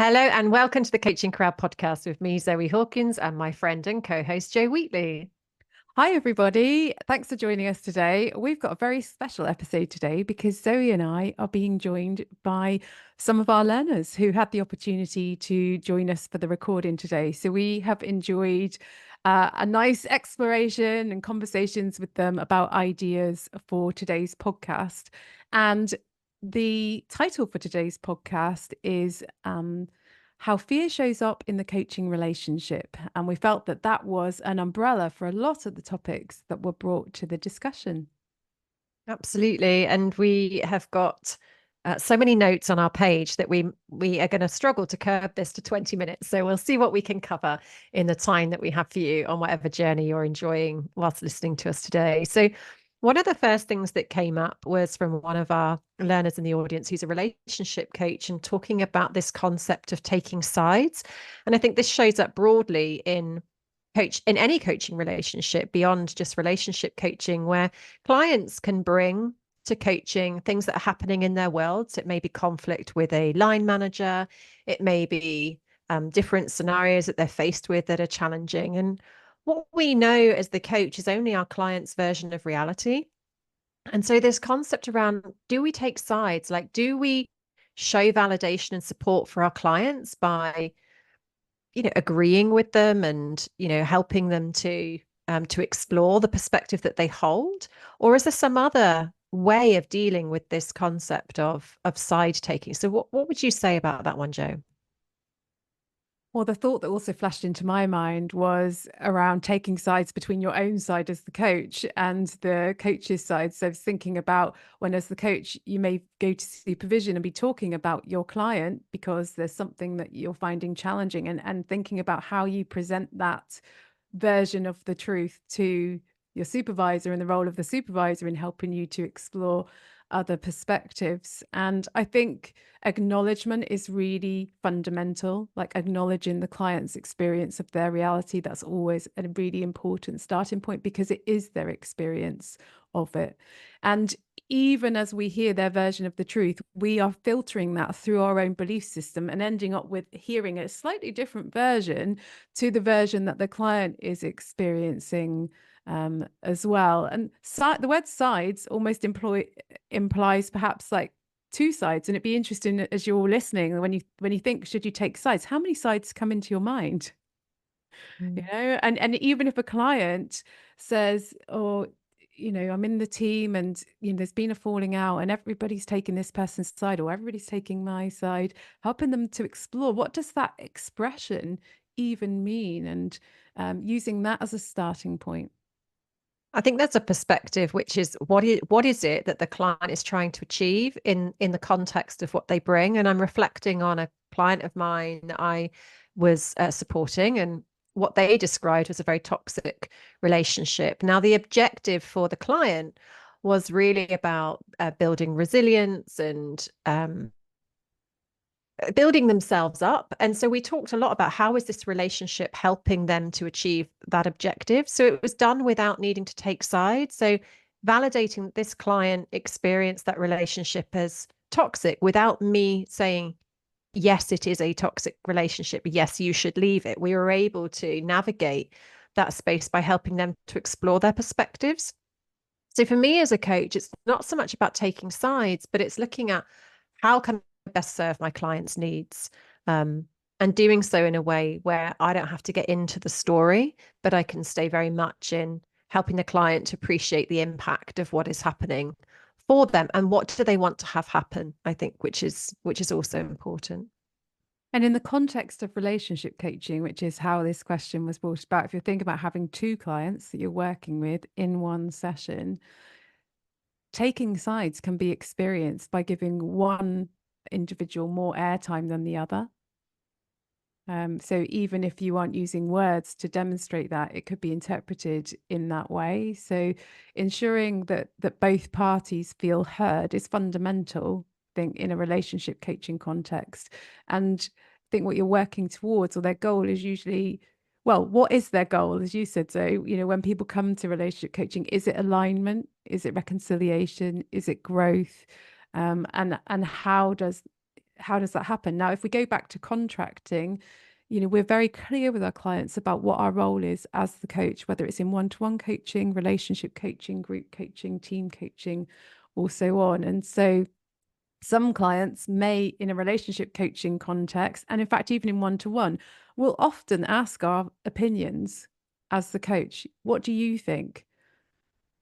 Hello and welcome to the Coaching Crowd podcast with me, Zoe Hawkins, and my friend and co-host Joe Wheatley. Hi, everybody. Thanks for joining us today. We've got a very special episode today because Zoe and I are being joined by some of our learners who had the opportunity to join us for the recording today. So we have enjoyed a nice exploration and conversations with them about ideas for today's podcast. And the title for today's podcast is how fear shows up in the coaching relationship. And we felt that that was an umbrella for a lot of the topics that were brought to the discussion. Absolutely. And we have got so many notes on our page that we are going to struggle to curb this to 20 minutes. So we'll see what we can cover in the time that we have for you on whatever journey you're enjoying whilst listening to us today. So one of the first things that came up was from one of our learners in the audience who's a relationship coach and talking about this concept of taking sides. And I think this shows up broadly in any coaching relationship beyond just relationship coaching, where clients can bring to coaching things that are happening in their world. So it may be conflict with a line manager, it may be different scenarios that they're faced with that are challenging. And what we know as the coach is only our client's version of reality. And so this concept around, do we take sides? Like, do we show validation and support for our clients by agreeing with them and helping them to explore the perspective that they hold? Or is there some other way of dealing with this concept of side taking? So what would you say about that one, Joe? Well, the thought that also flashed into my mind was around taking sides between your own side as the coach and the coach's side. So thinking about when, as the coach, you may go to supervision and be talking about your client because there's something that you're finding challenging, and thinking about how you present that version of the truth to your supervisor and the role of the supervisor in helping you to explore other perspectives. And I think acknowledgement is really fundamental, like acknowledging the client's experience of their reality. That's always a really important starting point because it is their experience of it. And even as we hear their version of the truth, we are filtering that through our own belief system and ending up with hearing a slightly different version to the version that the client is experiencing as well. And the word sides almost implies perhaps like two sides. And it'd be interesting as you're listening, when you think, should you take sides? How many sides come into your mind? Mm. And even if a client says, oh, I'm in the team and there's been a falling out and everybody's taking this person's side or everybody's taking my side, helping them to explore what does that expression even mean, and using that as a starting point. I think that's a perspective, which is what is it that the client is trying to achieve in the context of what they bring. And I'm reflecting on a client of mine that I was supporting, and what they described was a very toxic relationship. Now, the objective for the client was really about building resilience and building themselves up. And so we talked a lot about how is this relationship helping them to achieve that objective. So it was done without needing to take sides. So validating that this client experienced that relationship as toxic without me saying, yes, it is a toxic relationship. Yes, you should leave it. We were able to navigate that space by helping them to explore their perspectives. So for me as a coach, it's not so much about taking sides, but it's looking at how can I best serve my clients' needs, and doing so in a way where I don't have to get into the story, but I can stay very much in helping the client to appreciate the impact of what is happening for them and what do they want to have happen, I think, which is also important. And in the context of relationship coaching, which is how this question was brought about, if you think about having two clients that you're working with in one session, taking sides can be experienced by giving one individual more airtime than the other. So even if you aren't using words to demonstrate that, it could be interpreted in that way. So ensuring that both parties feel heard is fundamental, I think, in a relationship coaching context. And I think what you're working towards, or their goal, is usually, well, what is their goal? As you said, so when people come to relationship coaching, is it alignment? Is it reconciliation? Is it growth? And how does how does that happen? Now, if we go back to contracting, we're very clear with our clients about what our role is as the coach, whether it's in one-to-one coaching, relationship coaching, group coaching, team coaching, or so on. And so some clients may, in a relationship coaching context, and in fact, even in one-to-one, will often ask our opinions as the coach. What do you think?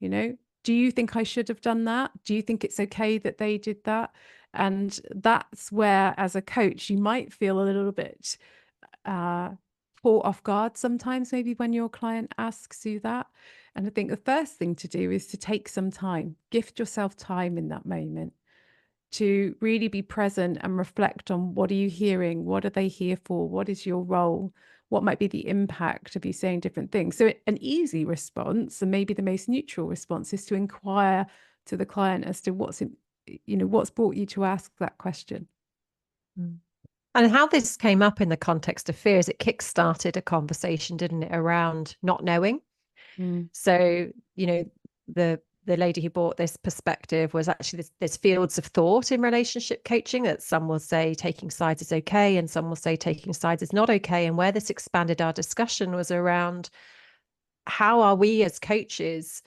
Do you think I should have done that? Do you think it's okay that they did that? And that's where, as a coach, you might feel a little bit caught off guard sometimes, maybe when your client asks you that. And I think the first thing to do is to take some time, gift yourself time in that moment to really be present and reflect on, what are you hearing? What are they here for? What is your role? What might be the impact of you saying different things? So an easy response, and maybe the most neutral response, is to inquire to the client as to what's brought you to ask that question. And how this came up in the context of fear is it kick-started a conversation, didn't it, around not knowing. So, the lady who brought this perspective was actually there's fields of thought in relationship coaching, that some will say taking sides is okay, and some will say taking sides is not okay. And where this expanded our discussion was around, how are we as coaches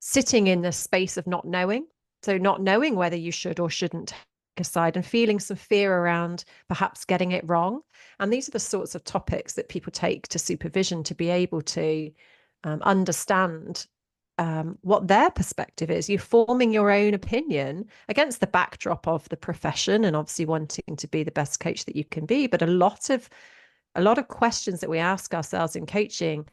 sitting in the space of not knowing? So not knowing whether you should or shouldn't take a side, and feeling some fear around perhaps getting it wrong. And these are the sorts of topics that people take to supervision to be able to understand what their perspective is. You're forming your own opinion against the backdrop of the profession, and obviously wanting to be the best coach that you can be. But a lot of questions that we ask ourselves in coaching,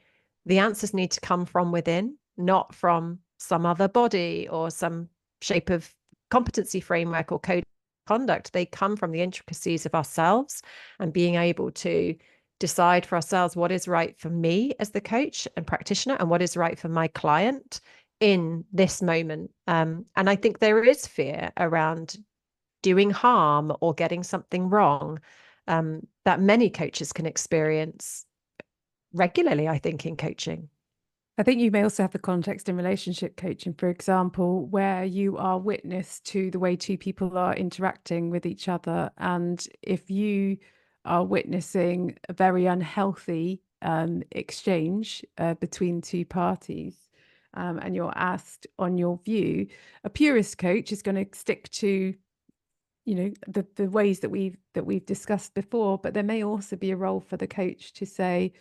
the answers need to come from within, not from some other body or some shape of competency framework or code of conduct. They come from the intricacies of ourselves, and being able to decide for ourselves what is right for me as the coach and practitioner, and what is right for my client in this moment. And I think there is fear around doing harm or getting something wrong, that many coaches can experience regularly, I think, in coaching. I think you may also have the context in relationship coaching, for example, where you are witness to the way two people are interacting with each other. And if you are witnessing a very unhealthy exchange between two parties, and you're asked on your view, a purist coach is going to stick to the ways that we've discussed before. But there may also be a role for the coach to say,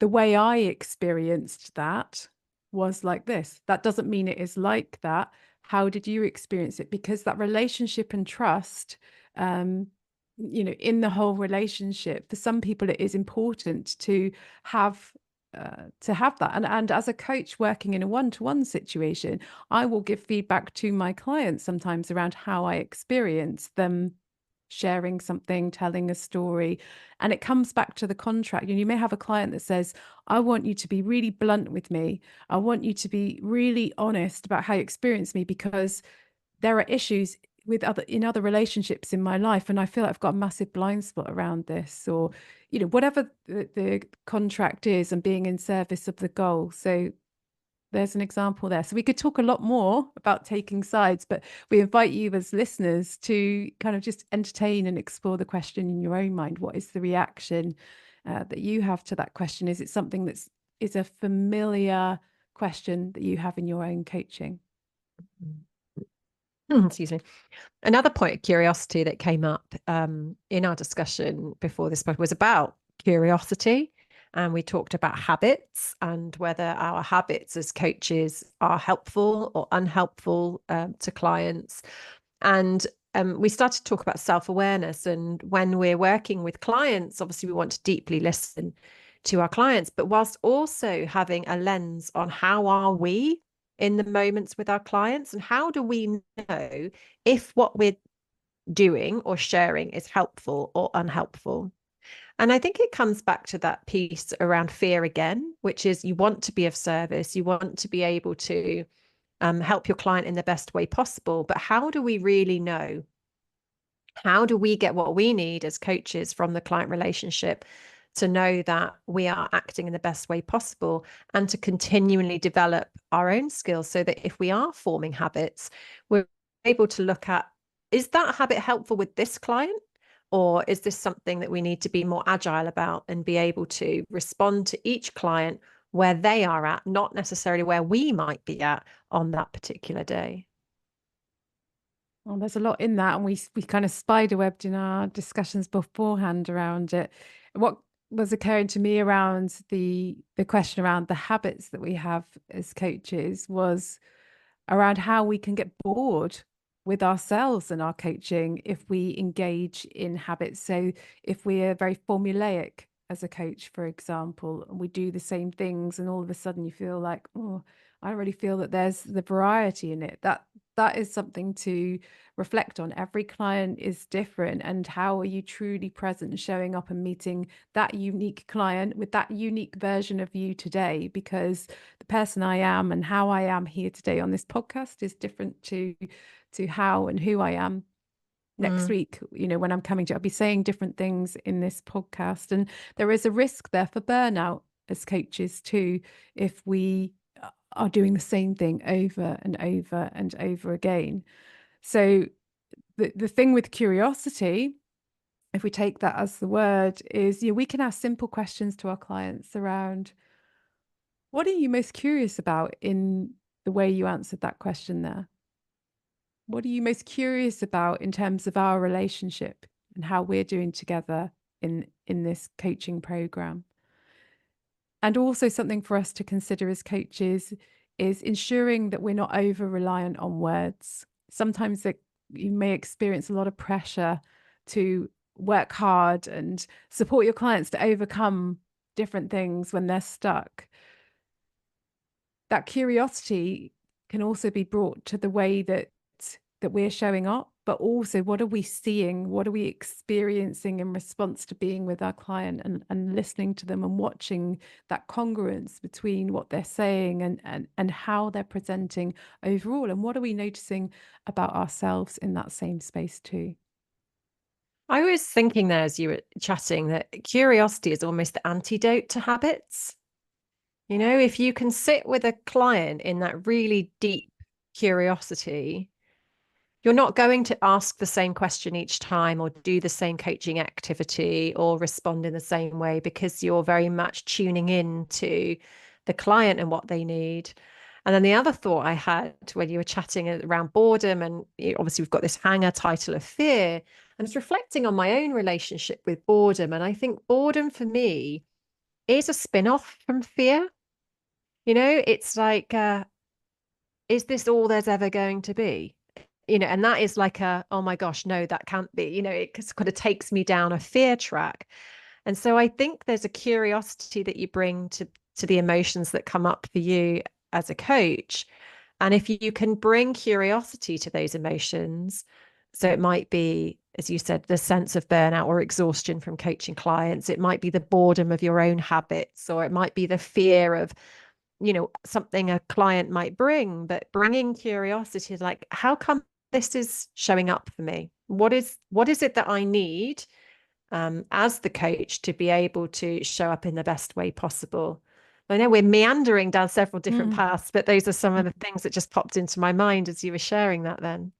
the way I experienced that was like this. That doesn't mean it is like that. How did you experience it? Because that relationship and trust, in the whole relationship, for some people, it is important to have that. And as a coach working in a one-to-one situation, I will give feedback to my clients sometimes around how I experience them sharing something, telling a story. And it comes back to the contract. And you may have a client that says, I want you to be really blunt with me. I want you to be really honest about how you experience me, because there are issues in other relationships in my life, and I feel like I've got a massive blind spot around this, or whatever the contract is, and being in service of the goal. So there's an example there. So we could talk a lot more about taking sides, but we invite you as listeners to kind of just entertain and explore the question in your own mind. What is the reaction that you have to that question? Is it something is a familiar question that you have in your own coaching? Excuse me. Another point of curiosity that came up in our discussion before this was about curiosity. And we talked about habits, and whether our habits as coaches are helpful or unhelpful to clients. And we started to talk about self-awareness. And when we're working with clients, obviously we want to deeply listen to our clients, but whilst also having a lens on how are we in the moments with our clients, and how do we know if what we're doing or sharing is helpful or unhelpful. And I think it comes back to that piece around fear again, which is you want to be of service, you want to be able to help your client in the best way possible. But how do we really know? How do we get what we need as coaches from the client relationship to know that we are acting in the best way possible, and to continually develop our own skills, so that if we are forming habits, we're able to look at, is that habit helpful with this client? Or is this something that we need to be more agile about and be able to respond to each client where they are at, not necessarily where we might be at on that particular day? Well, there's a lot in that, and we kind of spiderwebbed in our discussions beforehand around it. What was occurring to me around the question around the habits that we have as coaches was around how we can get bored with ourselves and our coaching if we engage in habits. So if we are very formulaic as a coach, for example, and we do the same things, and all of a sudden you feel like, oh, I don't really feel that there's the variety in it. That is something to reflect on. Every client is different, and how are you truly present, showing up and meeting that unique client with that unique version of you today? Because the person I am and how I am here today on this podcast is different to how and who I am next week. You know, when I'm coming to, I'll be saying different things in this podcast, and there is a risk there for burnout as coaches too, if we are doing the same thing over and over and over again. So the thing with curiosity, if we take that as the word, is, you know, we can ask simple questions to our clients around, what are you most curious about in the way you answered that question there? What are you most curious about in terms of our relationship and how we're doing together in this coaching program? And also something for us to consider as coaches is ensuring that we're not over reliant on words. Sometimes that you may experience a lot of pressure to work hard and support your clients to overcome different things when they're stuck. That curiosity can also be brought to the way that we're showing up, but also what are we seeing, what are we experiencing in response to being with our client, and listening to them and watching that congruence between what they're saying and how they're presenting overall, and what are we noticing about ourselves in that same space too. I was thinking there as you were chatting that curiosity is almost the antidote to habits. You know, if you can sit with a client in that really deep curiosity, you're not going to ask the same question each time or do the same coaching activity or respond in the same way, because you're very much tuning in to the client and what they need. And then the other thought I had when you were chatting around boredom, and obviously we've got this hanger title of fear, and it's reflecting on my own relationship with boredom. And I think boredom for me is a spin-off from fear. You know, it's like, is this all there's ever going to be? You know, and that is like a, oh my gosh, no, that can't be. You know, it kind of takes me down a fear track. And so I think there's a curiosity that you bring to the emotions that come up for you as a coach. And if you can bring curiosity to those emotions, so it might be, as you said, the sense of burnout or exhaustion from coaching clients, it might be the boredom of your own habits, or it might be the fear of, you know, something a client might bring, but bringing curiosity, like, how come this is showing up for me? What is it that I need as the coach to be able to show up in the best way possible? I know we're meandering down several different Mm. paths, but those are some of the things that just popped into my mind as you were sharing that then.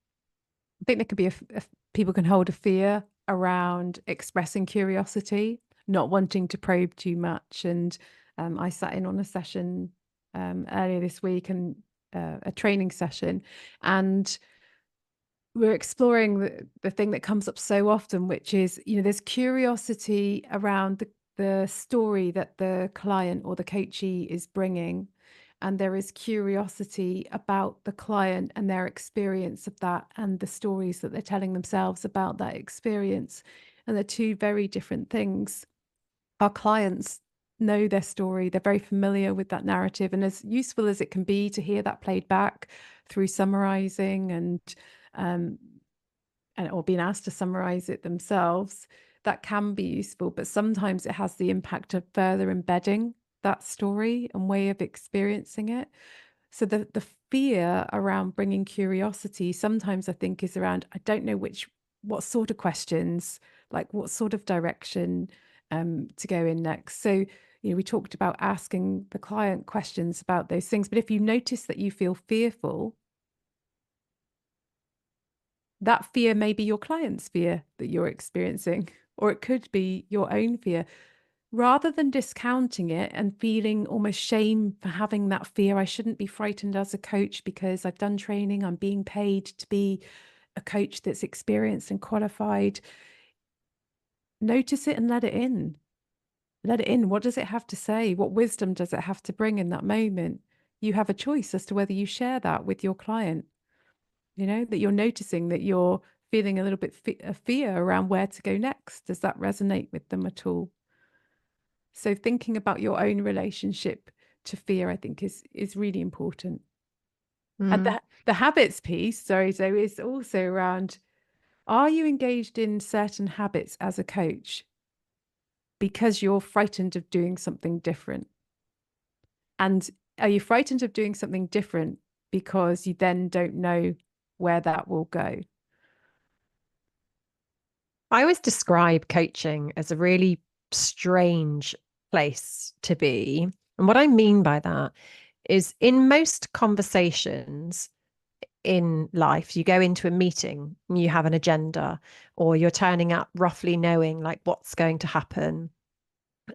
I think there could be people can hold a fear around expressing curiosity, not wanting to probe too much. And I sat in on a session earlier this week, and a training session, and we're exploring the thing that comes up so often, which is, you know, there's curiosity around the story that the client or the coachee is bringing. And there is curiosity about the client and their experience of that, and the stories that they're telling themselves about that experience. And they're two very different things. Our clients know their story, they're very familiar with that narrative. And as useful as it can be to hear that played back through summarizing um, or being asked to summarize it themselves, that can be useful. But sometimes it has the impact of further embedding that story and way of experiencing it. So the fear around bringing curiosity sometimes, I think, is around, I don't know what sort of questions, like what sort of direction to go in next. So, you know, we talked about asking the client questions about those things, but if you notice that you feel fearful, That fear may be your client's fear that you're experiencing, or it could be your own fear. Rather than discounting it and feeling almost shame for having that fear, I shouldn't be frightened as a coach because I've done training, I'm being paid to be a coach that's experienced and qualified. Notice it and let it in. Let it in. What does it have to say? What wisdom does it have to bring in that moment? You have a choice as to whether you share that with your client, that you're noticing that you're feeling a little bit of fear around where to go next. Does that resonate with them at all? So thinking about your own relationship to fear, I think is really important. And Mm. the habits piece, sorry, so is also around, are you engaged in certain habits as a coach because you're frightened of doing something different? And are you frightened of doing something different because you then don't know where that will go? I always describe coaching as a really strange place to be. And what I mean by that is in most conversations in life, you go into a meeting, you have an agenda, or you're turning up roughly knowing like what's going to happen.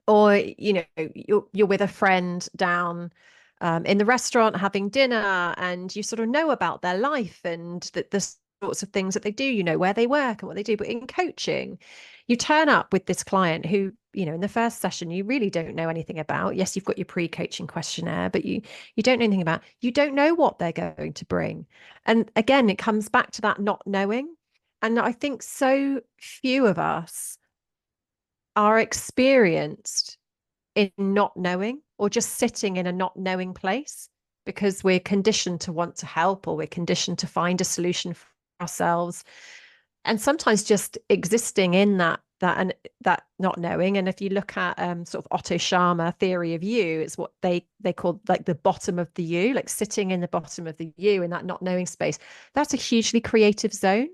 Or, you're with a friend down in the restaurant having dinner, and you sort of know about their life and the sorts of things that they do, where they work and what they do. But in coaching, you turn up with this client who, in the first session, you really don't know anything about. Yes, you've got your pre-coaching questionnaire, but you don't know anything about, you don't know what they're going to bring. And again, it comes back to that not knowing. And I think so few of us are experienced in not knowing, or just sitting in a not knowing place, because we're conditioned to want to help, or we're conditioned to find a solution for ourselves, and sometimes just existing in that not knowing. And if you look at sort of Otto Scharmer theory of you, it's what they call like the bottom of the U, like sitting in the bottom of the U in that not knowing space. That's a hugely creative zone.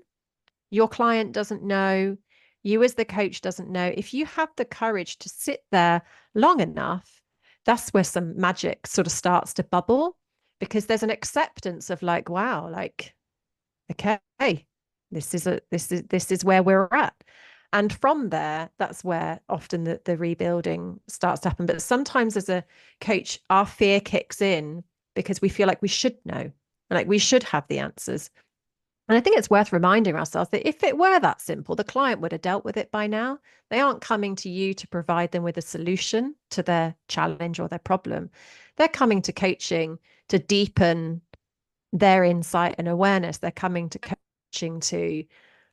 Your client doesn't know, you as the coach doesn't know. If you have the courage to sit there long enough, that's where some magic sort of starts to bubble, because there's an acceptance of like, wow, like, okay, this is where we're at. And from there, that's where often the rebuilding starts to happen. But sometimes as a coach, our fear kicks in because we feel like we should know, like we should have the answers. And I think it's worth reminding ourselves that if it were that simple, the client would have dealt with it by now. They aren't coming to you to provide them with a solution to their challenge or their problem. They're coming to coaching to deepen their insight and awareness. They're coming to coaching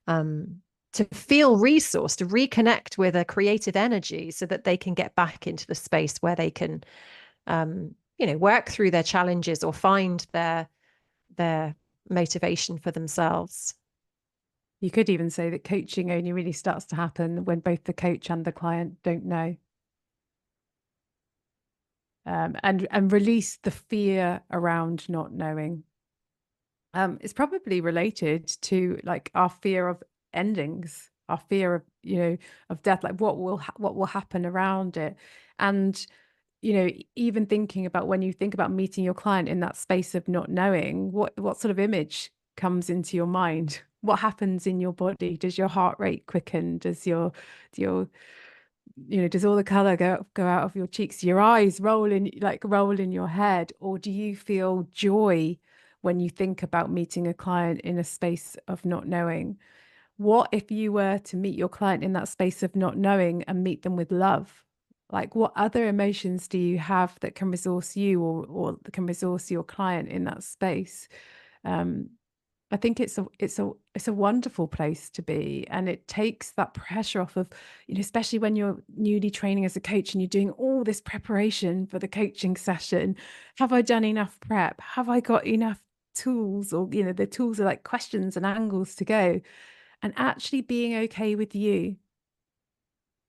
um, to feel resourced, to reconnect with a creative energy so that they can get back into the space where they can, work through their challenges or find their motivation for themselves. You could even say that coaching only really starts to happen when both the coach and the client don't know. And release the fear around not knowing. It's probably related to like our fear of endings, our fear of of death, like what will happen around it. And even thinking about when you think about meeting your client in that space of not knowing, what sort of image comes into your mind? What happens in your body? Does your heart rate quicken? Does your does all the color go out of your cheeks? Your eyes roll in your head? Or do you feel joy when you think about meeting a client in a space of not knowing? What if you were to meet your client in that space of not knowing and meet them with love? Like, what other emotions do you have that can resource you, or can resource your client in that space? Um, I think it's a wonderful place to be, and it takes that pressure off of, especially when you're newly training as a coach and you're doing all this preparation for the coaching session. Have I done enough prep? Have I got enough tools? Or, the tools are like questions and angles to go, and actually being okay with you,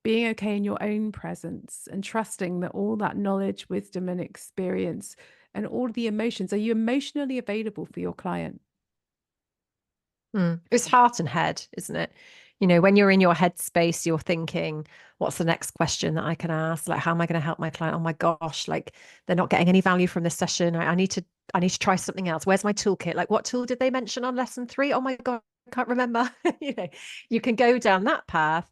being okay in your own presence, and trusting that all that knowledge, wisdom, and experience and all the emotions, are you emotionally available for your client? It's heart and head, isn't it? When you're in your head space, you're thinking, what's the next question that I can ask? Like, how am I going to help my client? Oh my gosh, like they're not getting any value from this session. I need to try something else. Where's my toolkit? Like, what tool did they mention on lesson 3? Oh my gosh, can't remember. You can go down that path,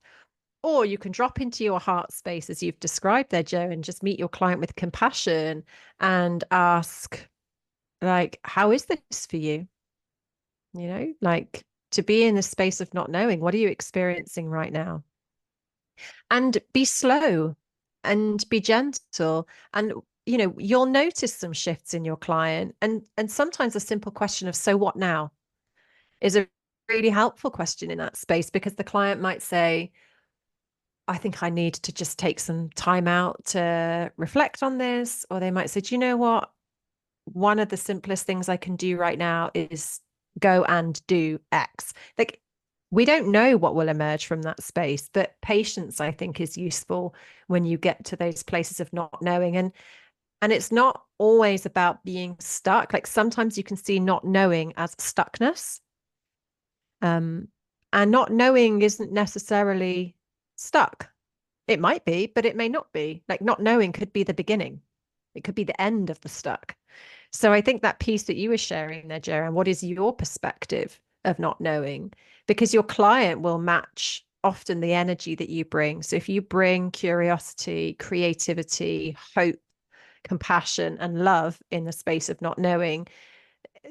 or you can drop into your heart space as you've described there, Joe, and just meet your client with compassion and ask, like, how is this for you? Like, to be in the space of not knowing, what are you experiencing right now? And be slow and be gentle. And you'll notice some shifts in your client. And sometimes a simple question of, so what now, is a really helpful question in that space, because the client might say, I think I need to just take some time out to reflect on this. Or they might say, do you know what? One of the simplest things I can do right now is go and do X. Like, we don't know what will emerge from that space, but patience, I think, is useful when you get to those places of not knowing. And it's not always about being stuck. Like, sometimes you can see not knowing as stuckness. And not knowing isn't necessarily stuck. It might be, but it may not be. Like, not knowing could be the beginning. It could be the end of the stuck. So I think that piece that you were sharing there, Jaron, what is your perspective of not knowing? Because your client will match often the energy that you bring. So if you bring curiosity, creativity, hope, compassion, and love in the space of not knowing,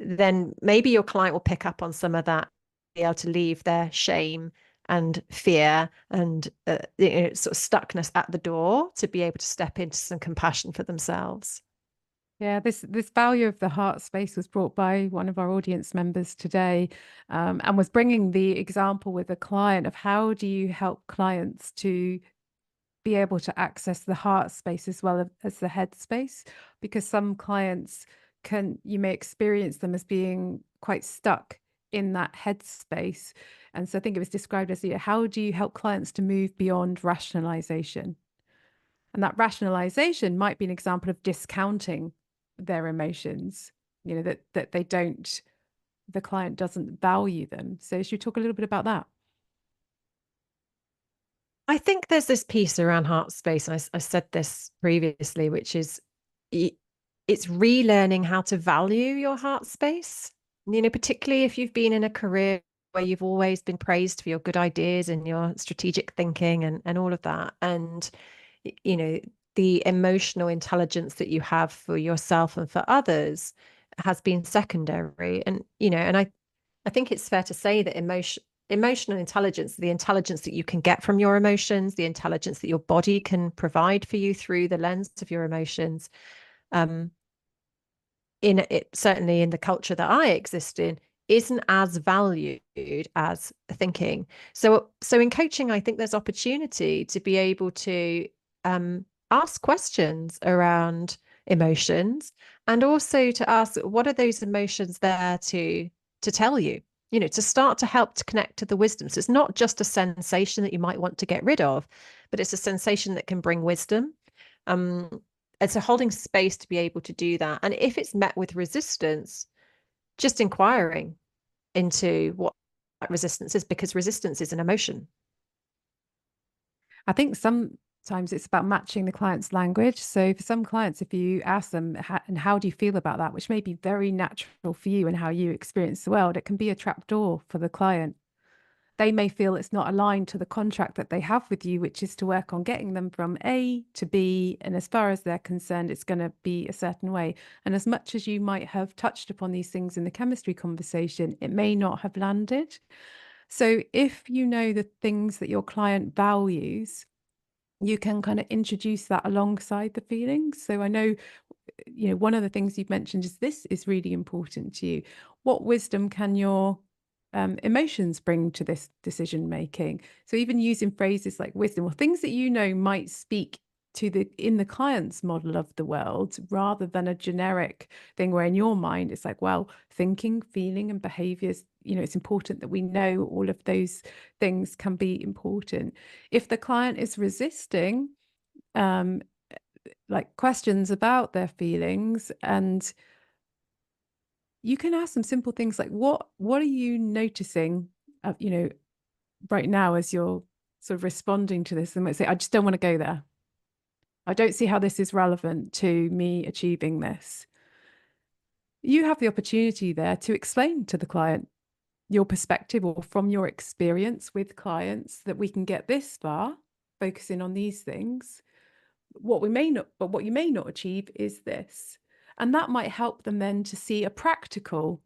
then maybe your client will pick up on some of that, be able to leave their shame and fear and sort of stuckness at the door to be able to step into some compassion for themselves. Yeah, this value of the heart space was brought by one of our audience members today, and was bringing the example with a client of how do you help clients to be able to access the heart space as well as the head space, because some clients you may experience them as being quite stuck in that head space. And so I think it was described as, how do you help clients to move beyond rationalization? And that rationalization might be an example of discounting their emotions, that the client doesn't value them. So should you talk a little bit about that? I think there's this piece around heart space, and I said this previously, which is it's relearning how to value your heart space. Particularly if you've been in a career where you've always been praised for your good ideas and your strategic thinking and all of that. And, you know, the emotional intelligence that you have for yourself and for others has been secondary. And I think it's fair to say that emotional intelligence, the intelligence that you can get from your emotions, the intelligence that your body can provide for you through the lens of your emotions, um, in it, certainly in the culture that I exist in, isn't as valued as thinking. So in coaching, I think there's opportunity to be able to ask questions around emotions, and also to ask, what are those emotions there to tell you? To start to help to connect to the wisdom. So it's not just a sensation that you might want to get rid of, but it's a sensation that can bring wisdom. Um, and so holding space to be able to do that. And if it's met with resistance, just inquiring into what resistance is, because resistance is an emotion. I think sometimes it's about matching the client's language. So for some clients, if you ask them, and how do you feel about that, which may be very natural for you and how you experience the world, it can be a trapdoor for the client. They may feel it's not aligned to the contract that they have with you, which is to work on getting them from A to B. And as far as they're concerned, it's going to be a certain way. And as much as you might have touched upon these things in the chemistry conversation, it may not have landed. So if you know the things that your client values, you can kind of introduce that alongside the feelings. So I know, one of the things you've mentioned is this is really important to you. What wisdom can your emotions bring to this decision making? So even using phrases like wisdom, or things that might speak to in the client's model of the world, rather than a generic thing where in your mind it's like, well, thinking, feeling, and behaviors, it's important that we know all of those things can be important. If the client is resisting like questions about their feelings, and you can ask them simple things like, what are you noticing right now as you're sort of responding to this? And might say, I just don't want to go there. I don't see how this is relevant to me achieving this. You have the opportunity there to explain to the client your perspective or from your experience with clients that we can get this far, focusing on these things. What you may not achieve is this. And that might help them then to see a practical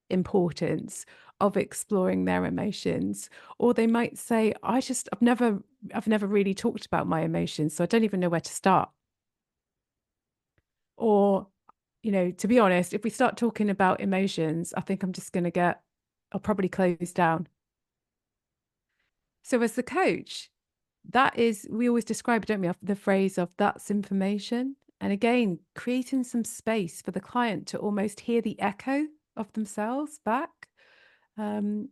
importance of exploring their emotions. Or they might say, I've never really talked about my emotions, so I don't even know where to start. Or, to be honest, if we start talking about emotions, I think I'll probably close down. So as the coach, we always describe, don't we, the phrase of that's information. And again, creating some space for the client to almost hear the echo of themselves back. And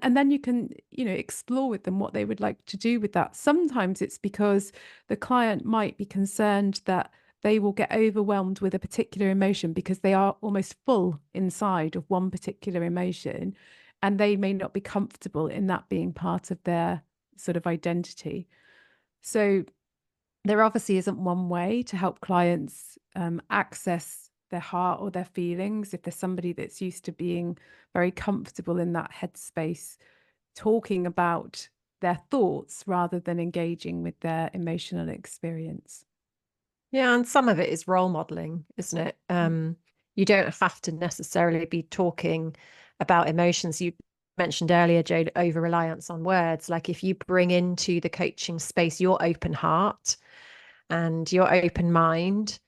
then you can, explore with them what they would like to do with that. Sometimes it's because the client might be concerned that they will get overwhelmed with a particular emotion because they are almost full inside of one particular emotion, and they may not be comfortable in that being part of their sort of identity. So there obviously isn't one way to help clients access their heart or their feelings. If there's somebody that's used to being very comfortable in that headspace, talking about their thoughts rather than engaging with their emotional experience. Yeah, and some of it is role modeling, isn't it? You don't have to necessarily be talking about emotions. You mentioned earlier, Jade, over reliance on words. Like if you bring into the coaching space your open heart and your open mind,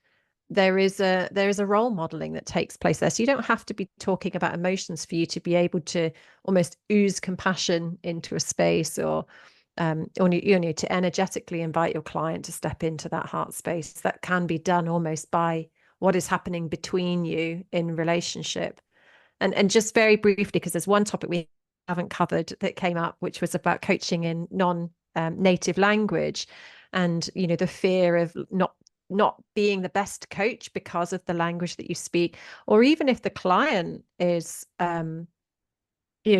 there is a role modeling that takes place there. So you don't have to be talking about emotions for you to be able to almost ooze compassion into a space, or you need to energetically invite your client to step into that heart space. That can be done almost by what is happening between you in relationship. And just very briefly, because there's one topic we haven't covered that came up, which was about coaching in non-native language, and the fear of not being the best coach because of the language that you speak, or even if the client is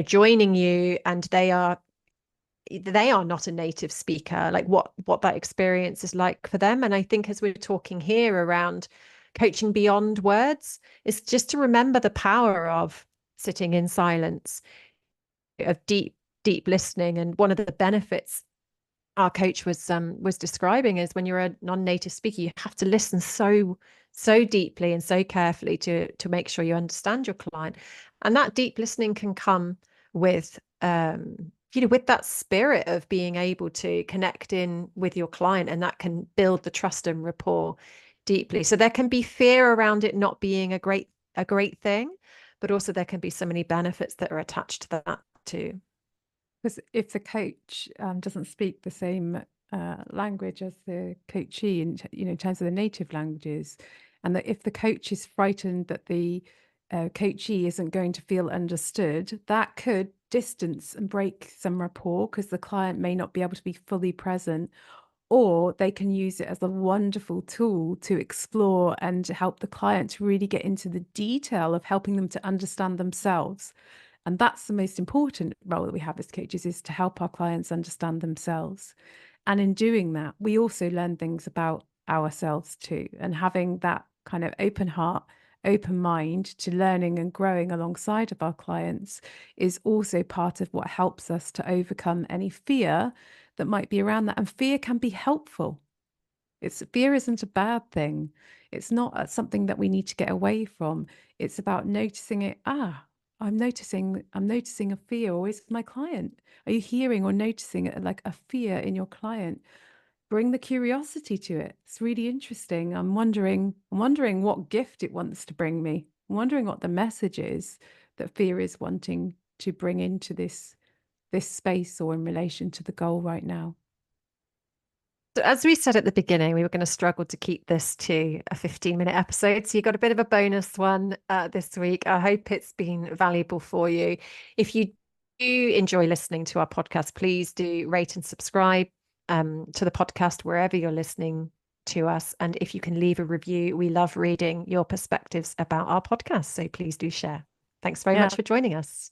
joining you and they are not a native speaker, like what that experience is like for them. And I think as we're talking here around coaching beyond words, it's just to remember the power of sitting in silence, of deep listening. And one of the benefits our coach was describing is when you're a non-native speaker, you have to listen so deeply and so carefully to make sure you understand your client. And that deep listening can come with with that spirit of being able to connect in with your client, and that can build the trust and rapport deeply. So there can be fear around it not being a great thing, but also there can be so many benefits that are attached to that too. Because if the coach doesn't speak the same language as the coachee in terms of the native languages, and that if the coach is frightened that the coachee isn't going to feel understood, that could distance and break some rapport because the client may not be able to be fully present. Or they can use it as a wonderful tool to explore and help the client to really get into the detail of helping them to understand themselves. And that's the most important role that we have as coaches, is to help our clients understand themselves. And in doing that, we also learn things about ourselves too. And having that kind of open heart, open mind to learning and growing alongside of our clients is also part of what helps us to overcome any fear that might be around that. And fear can be helpful. Fear isn't a bad thing. It's not something that we need to get away from. It's about noticing it. I'm noticing a fear. Or is my client? Are you hearing or noticing like a fear in your client? Bring the curiosity to it. It's really interesting. I'm wondering what gift it wants to bring me. I'm wondering what the message is that fear is wanting to bring into this space or in relation to the goal right now. So as we said at the beginning, we were going to struggle to keep this to a 15-minute episode. So you got a bit of a bonus one this week. I hope it's been valuable for you. If you do enjoy listening to our podcast, please do rate and subscribe to the podcast wherever you're listening to us. And if you can leave a review, we love reading your perspectives about our podcast. So please do share. Thanks very Yeah. much for joining us.